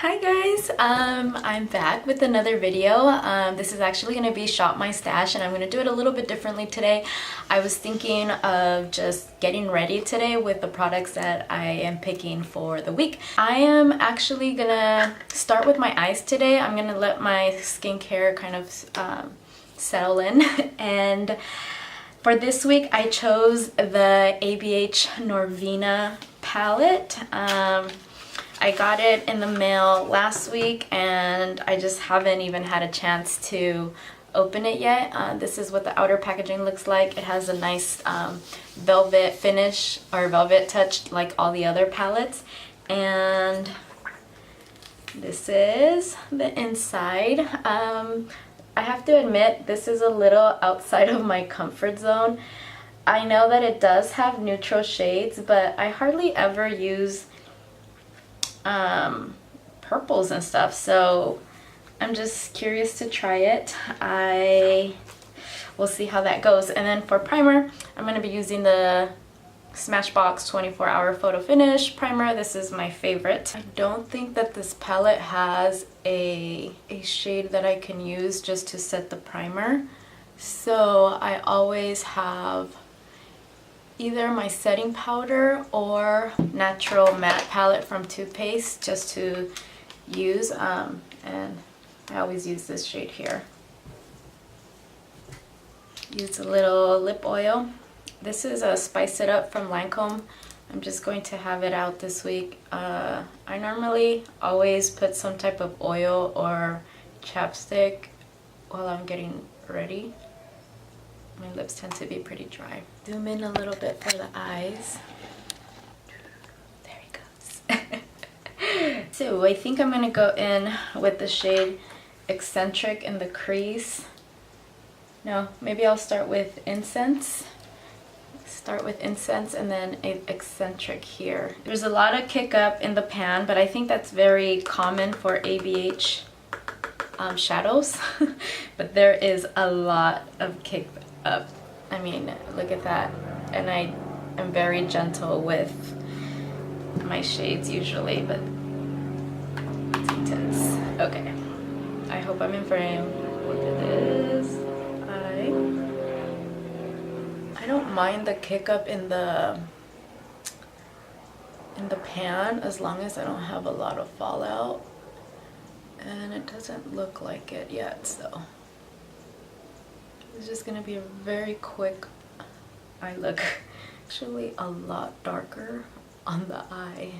Hi guys, I'm back with another video. This is actually going to be Shop My Stash, and I'm going to do it a little bit differently today. I was thinking of just getting ready today with the products that I am picking for the week. I am actually going to start with my eyes today. I'm going to let my skincare kind of settle in and for this week I chose the ABH Norvina palette. I got it in the mail last week and I just haven't even had a chance to open it yet. This is what the outer packaging looks like. It has a nice velvet finish or velvet touch like all the other palettes. And this is the inside. I have to admit this is a little outside of my comfort zone. I know that it does have neutral shades, but I hardly ever use purples and stuff, so I'm just curious to try it. We'll see how that goes. And then for primer, I'm going to be using the Smashbox 24-hour photo finish primer. This is my favorite. I don't think that this palette has a shade that I can use just to set the primer, so I always have either my setting powder or natural matte palette from Too Faced just to use, and I always use this shade here. Use a little lip oil. This is a Spice It Up from Lancome. I'm just going to have it out this week. I normally always put some type of oil or chapstick while I'm getting ready. My lips tend to be pretty dry. Zoom in a little bit for the eyes. There he goes. So I think I'm gonna go in with the shade Eccentric in the crease. No, maybe I'll start with Incense. Start with Incense and then Eccentric here. There's a lot of kick up in the pan, but I think that's very common for ABH shadows. But there is a lot of kick up. I mean, look at that. And I am very gentle with my shades usually, but it's intense. Okay, I hope I'm in frame. Look at this. I don't mind the kick up in the pan as long as I don't have a lot of fallout, and it doesn't look like it yet, so it's just gonna be a very quick eye look. Actually a lot darker on the eye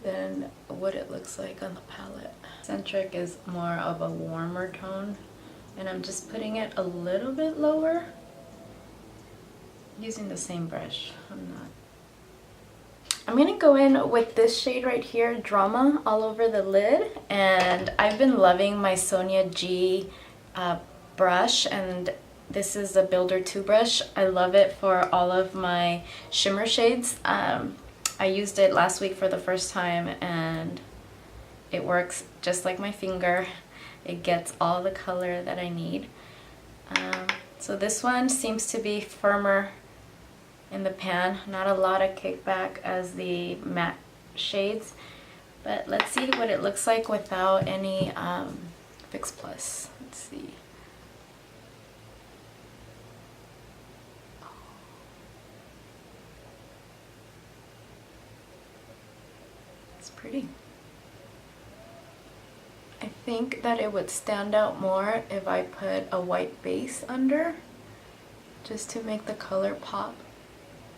than what it looks like on the palette. Eccentric is more of a warmer tone, and I'm just putting it a little bit lower using the same brush. I'm gonna go in with this shade right here, Drama, all over the lid. And I've been loving my Sonia G brush, and this is the Builder 2 brush. I love it for all of my shimmer shades. I used it last week for the first time and it works just like my finger. It gets all the color that I need. So this one seems to be firmer in the pan, not a lot of kickback as the matte shades, but let's see what it looks like without any Fix Plus. Let's see. It's pretty. I think that it would stand out more if I put a white base under, just to make the color pop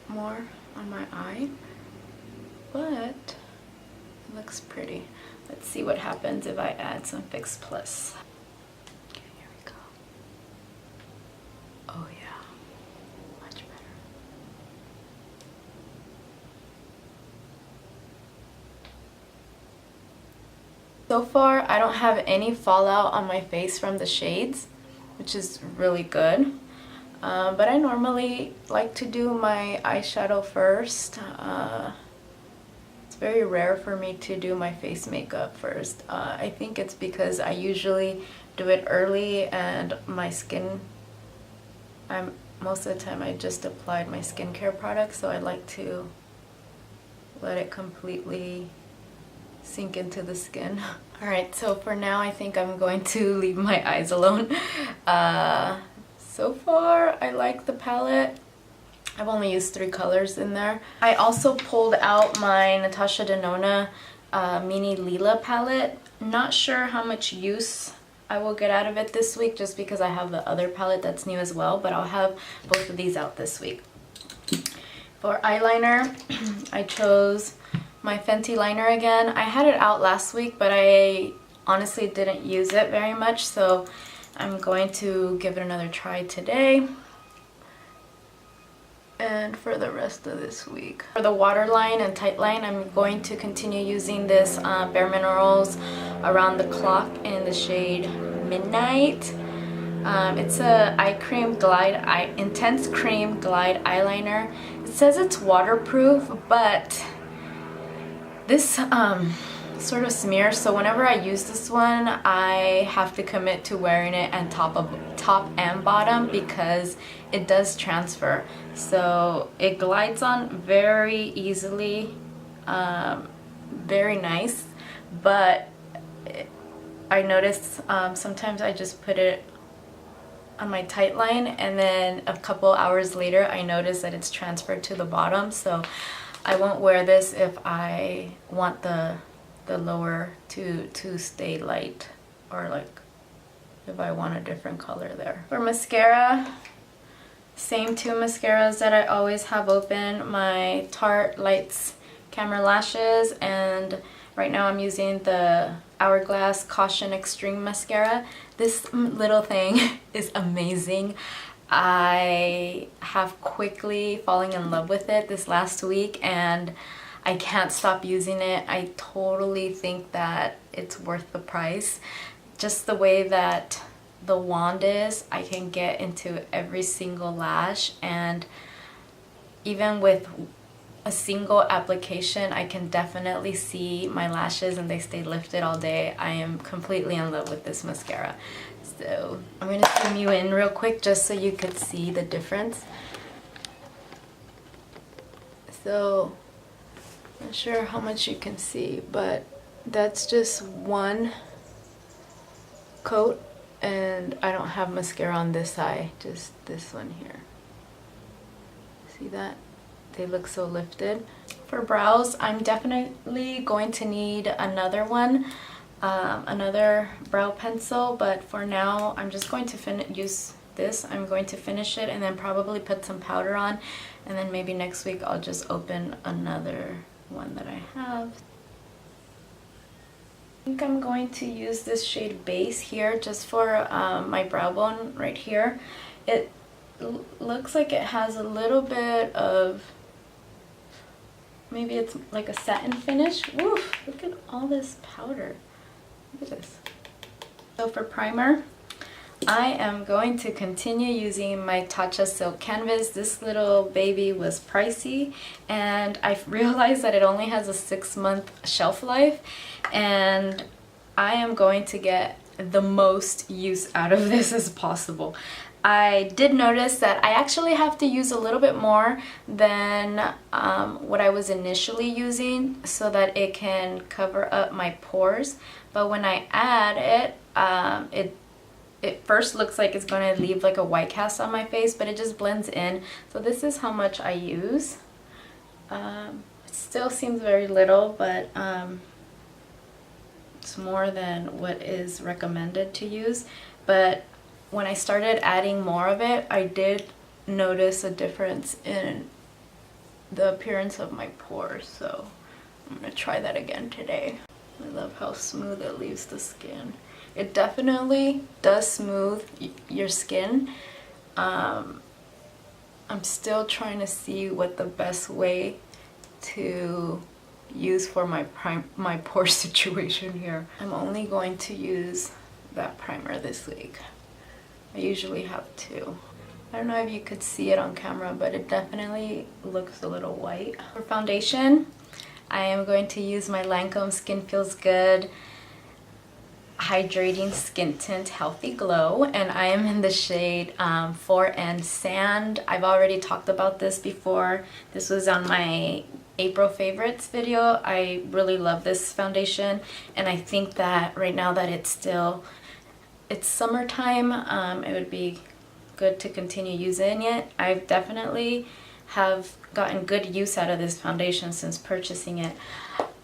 more on my eye, but it looks pretty. Let's see what happens if I add some Fix Plus. Okay, here we go. Oh yeah, much better. So far, I don't have any fallout on my face from the shades, which is really good. But I normally like to do my eyeshadow first. It's very rare for me to do my face makeup first. I think it's because I usually do it early and my skin, most of the time I just applied my skincare products, so I like to let it completely sink into the skin. Alright, so for now I think I'm going to leave my eyes alone. So far I like the palette. I've only used 3 colors in there. I also pulled out my Natasha Denona Mini Lila palette. Not sure how much use I will get out of it this week just because I have the other palette that's new as well, but I'll have both of these out this week. For eyeliner, I chose my Fenty liner again. I had it out last week, but I honestly didn't use it very much, so I'm going to give it another try today and for the rest of this week. For the waterline and tightline, I'm going to continue using this Bare Minerals Around the Clock in the shade Midnight. It's a Intense Cream Glide eyeliner. It says it's waterproof, but this sort of smears, so whenever I use this one I have to commit to wearing it and top and bottom because it does transfer. So it glides on very easily, very nice, but I notice sometimes I just put it on my tight line and then a couple hours later I notice that it's transferred to the bottom, so I won't wear this if I want the lower to stay light, or like if I want a different color there. For mascara, same 2 mascaras that I always have open, my Tarte Lights Camera Lashes, and right now I'm using the Hourglass Caution Extreme Mascara. This little thing is amazing. I have quickly fallen in love with it this last week and I can't stop using it. I totally think that it's worth the price. Just the way that the wand is, I can get into every single lash, and even with a single application I can definitely see my lashes and they stay lifted all day. I am completely in love with this mascara. So I'm going to zoom you in real quick just so you could see the difference. So not sure how much you can see, but that's just one coat, and I don't have mascara on this eye, just this one here. See that? They look so lifted. For brows, I'm definitely going to need another one, another brow pencil, but for now I'm just going to use this. I'm going to finish it and then probably put some powder on, and then maybe next week I'll just open another one that I have. I think I'm going to use this shade Base here just for my brow bone right here. It looks like it has a little bit of, maybe it's like a satin finish. Woof, look at all this powder. Look at this. So for primer, I am going to continue using my Tatcha Silk Canvas. This little baby was pricey and I realized that it only has a 6-month shelf life, and I am going to get the most use out of this as possible. I did notice that I actually have to use a little bit more than what I was initially using so that it can cover up my pores, but when I add it, it first looks like it's going to leave like a white cast on my face, but it just blends in. So this is how much I use. It still seems very little, but it's more than what is recommended to use. But when I started adding more of it, I did notice a difference in the appearance of my pores. So I'm going to try that again today. I love how smooth it leaves the skin. It definitely does smooth your skin. I'm still trying to see what the best way to use for my pore situation here. I'm only going to use that primer this week. I usually have 2. I don't know if you could see it on camera, but it definitely looks a little white. For foundation, I am going to use my Lancome Skin Feels Good Hydrating Skin Tint Healthy Glow, and I am in the shade 4N Sand. I've already talked about this before. This was on my April favorites video. I really love this foundation, and I think that right now that it's summertime, it would be good to continue using it. I've definitely have gotten good use out of this foundation since purchasing it.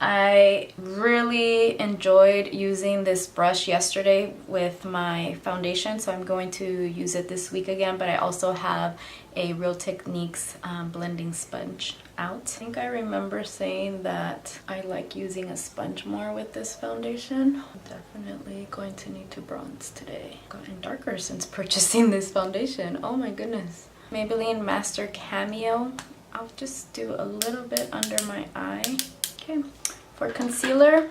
I really enjoyed using this brush yesterday with my foundation, so I'm going to use it this week again, but I also have a Real Techniques blending sponge out. I think I remember saying that I like using a sponge more with this foundation. I'm definitely going to need to bronze today. Gotten darker since purchasing this foundation. Oh my goodness. Maybelline Master Cameo. I'll just do a little bit under my eye. Okay. For concealer,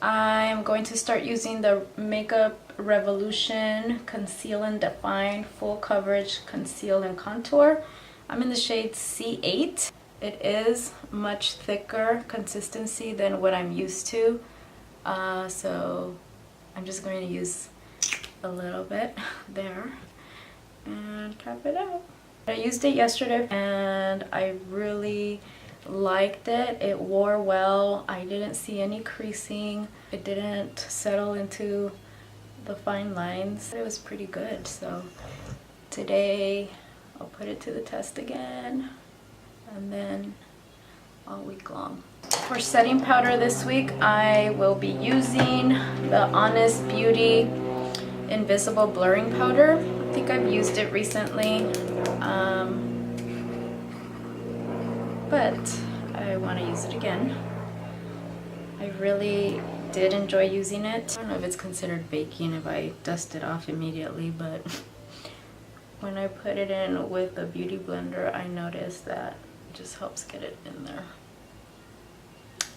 I'm going to start using the Makeup Revolution Conceal and Define Full Coverage Conceal and Contour. I'm in the shade C8. It is much thicker consistency than what I'm used to. So I'm just going to use a little bit there and tap it out. I used it yesterday and I really liked it. It wore well. I didn't see any creasing. It didn't settle into the fine lines. It was pretty good. So today I'll put it to the test again, and then all week long. For setting powder this week, I will be using the Honest Beauty Invisible Blurring Powder. I think I've used it recently. But I want to use it again. I really did enjoy using it. I don't know if it's considered baking if I dust it off immediately, but when I put it in with a beauty blender, I noticed that it just helps get it in there.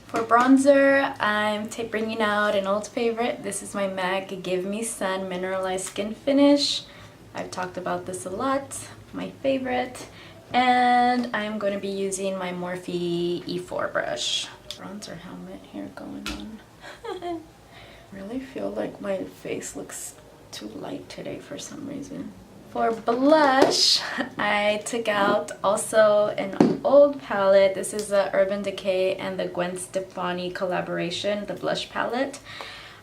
For bronzer, I'm bringing out an old favorite. This is my MAC Give Me Sun Mineralized Skin Finish. I've talked about this a lot, my favorite. And I'm going to be using my Morphe E4 brush. Bronzer helmet here going on. Really feel like my face looks too light today for some reason. For blush, I took out also an old palette. This is the Urban Decay and the Gwen Stefani collaboration, the blush palette.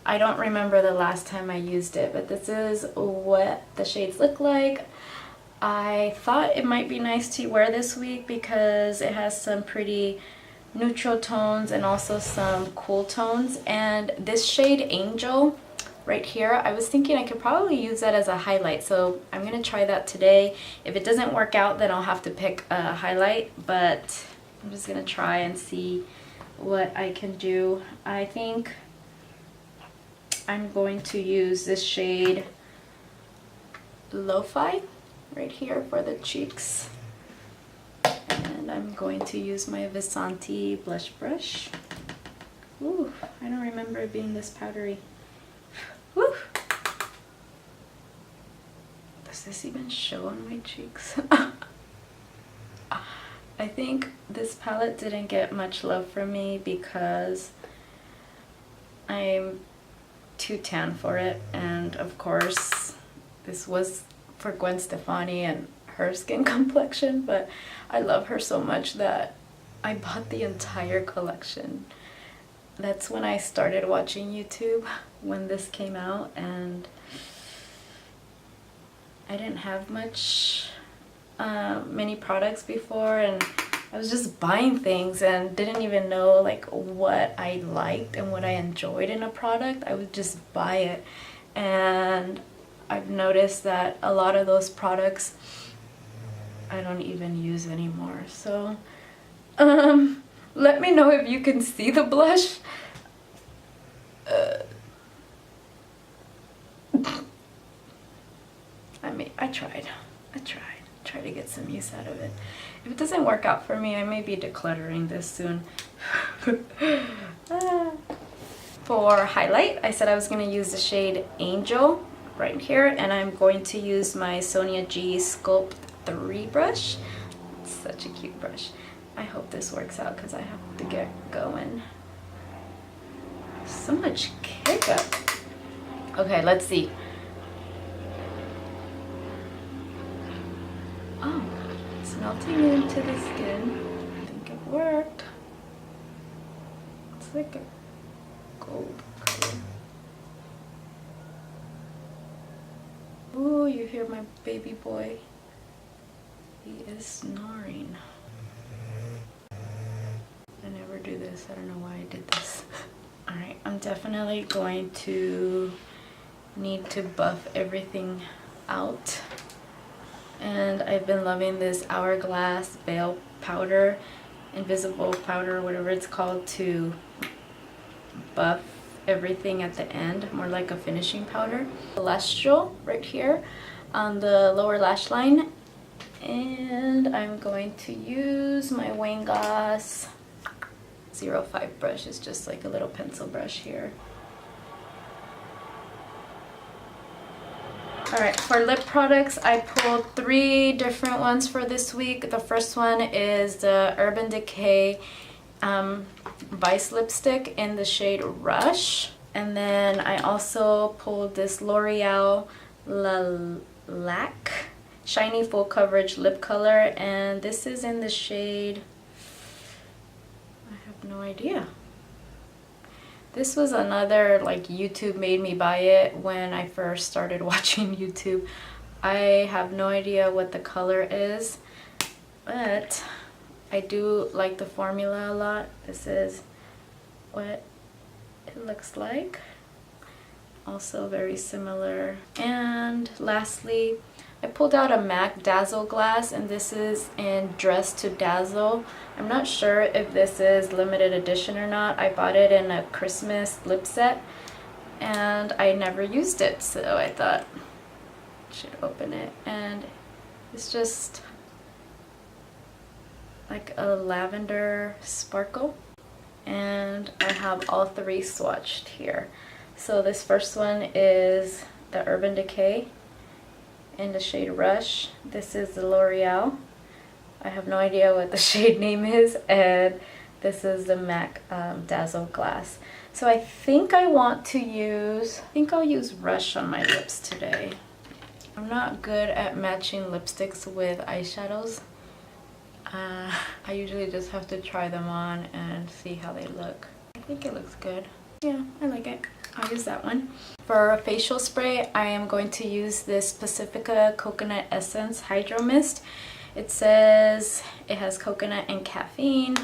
I don't remember the last time I used it, but this is what the shades look like. I thought it might be nice to wear this week because it has some pretty neutral tones and also some cool tones. And this shade Angel right here, I was thinking I could probably use that as a highlight, so I'm going to try that today. If it doesn't work out, then I'll have to pick a highlight, but I'm just going to try and see what I can do. I think I'm going to use this shade Lo-Fi right here for the cheeks, and I'm going to use my Visanti blush brush. Ooh, I don't remember it being this powdery. Woo! Does this even show on my cheeks? I think this palette didn't get much love from me because I'm too tan for it, and of course this was for Gwen Stefani and her skin complexion, but I love her so much that I bought the entire collection. That's when I started watching YouTube, when this came out, and I didn't have many products before, and I was just buying things and didn't even know like what I liked and what I enjoyed in a product. I would just buy it, and I've noticed that a lot of those products I don't even use anymore. So let me know if you can see the blush. I tried to get some use out of it. If it doesn't work out for me, I may be decluttering this soon. For highlight, I said I was going to use the shade Angel right here, and I'm going to use my Sonia G Sculpt 3 brush. It's such a cute brush. I hope this works out because I have to get going. So much kick up. Okay, let's see. Oh, it's melting into the skin. I think it worked. like a gold color. Ooh, you hear my baby boy? He is snoring. I never do this. I don't know why I did this. Alright, I'm definitely going to need to buff everything out. And I've been loving this Hourglass Veil powder, invisible powder, whatever it's called, to buff everything at the end, more like a finishing powder. Celestial right here on the lower lash line. And I'm going to use my Wayne Goss 05 brush. It's just like a little pencil brush here. Alright, for lip products, I pulled 3 different ones for this week. The first one is the Urban Decay Vice lipstick in the shade Rush. And then I also pulled this L'Oreal Lilac Shiny Full Coverage Lip Color. And this is in the shade... I have no idea. This was another, like, YouTube made me buy it when I first started watching YouTube. I have no idea what the color is, but I do like the formula a lot. This is what it looks like. Also very similar. And lastly, I pulled out a MAC Dazzle glass, and this is in Dress to Dazzle. I'm not sure if this is limited edition or not. I bought it in a Christmas lip set and I never used it, so I thought I should open it. And it's just like a lavender sparkle, and I have all 3 swatched here. So this first one is the Urban Decay in the shade Rush. This is the L'Oreal. I have no idea what the shade name is. And this is the MAC Dazzle glass. So I think I'll use Rush on my lips today. I'm not good at matching lipsticks with eyeshadows. I usually just have to try them on and see how they look. I think it looks good. Yeah, I like it. I'll use that one. For a facial spray, I am going to use this Pacifica Coconut Essence Hydro Mist. It says it has coconut and caffeine.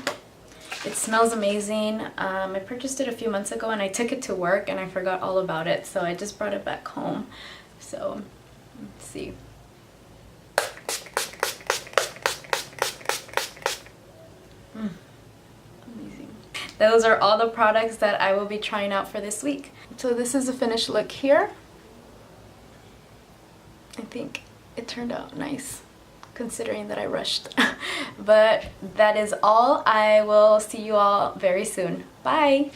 It smells amazing. I purchased it a few months ago and I took it to work and I forgot all about it, so I just brought it back home. So, let's see. Amazing. Those are all the products that I will be trying out for this week. So this is the finished look here. I think it turned out nice, considering that I rushed. But that is all. I will see you all very soon. Bye!